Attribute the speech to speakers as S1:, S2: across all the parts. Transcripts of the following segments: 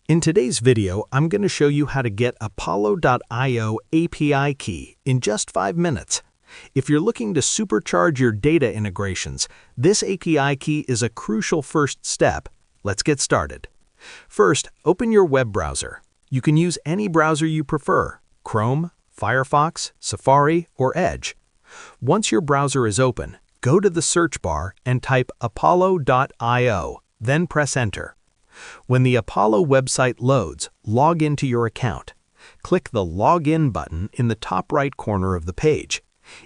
S1: In today's video, I'm going to show you how to get Apollo.io API key in just 5 minutes. If you're looking to supercharge your data integrations, this API key is a crucial first step. Let's get started. First, open your web browser. You can use any browser you prefer: Chrome, Firefox, Safari, or Edge. Once your browser is open, go to the search bar and type Apollo.io, then press Enter. When the Apollo website loads, log into your account. Click the Login button in the top right corner of the page.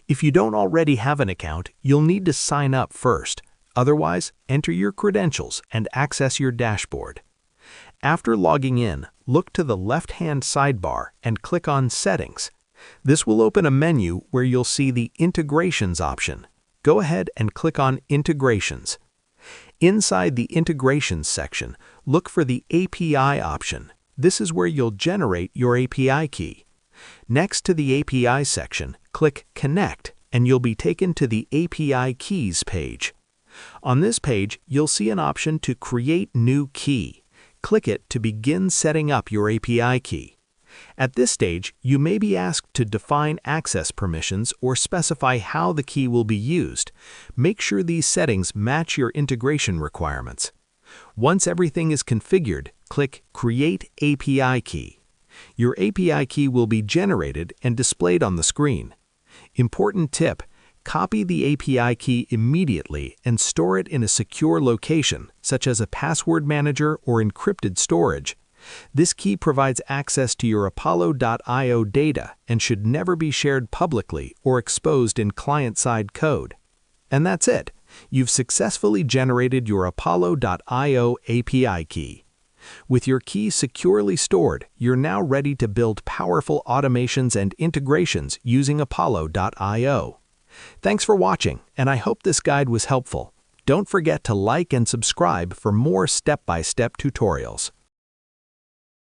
S1: If you don't already have an account, you'll need to sign up first. Otherwise, enter your credentials and access your dashboard. After logging in, look to the left-hand sidebar and click on Settings. This will open a menu where you'll see the Integrations option. Go ahead and click on Integrations. Inside the Integrations section, look for the API option. This is where you'll generate your API key. Next to the API section, click Connect, and you'll be taken to the API Keys page. On this page, you'll see an option to Create New Key. Click it to begin setting up your API key. At this stage, you may be asked to define access permissions or specify how the key will be used. Make sure these settings match your integration requirements. Once everything is configured, click Create API Key. Your API key will be generated and displayed on the screen. Important tip: copy the API key immediately and store it in a secure location, such as a password manager or encrypted storage. This key provides access to your Apollo.io data and should never be shared publicly or exposed in client-side code. And that's it. You've successfully generated your Apollo.io API key. With your key securely stored, you're now ready to build powerful automations and integrations using Apollo.io. Thanks for watching, and I hope this guide was helpful. Don't forget to like and subscribe for more step-by-step tutorials.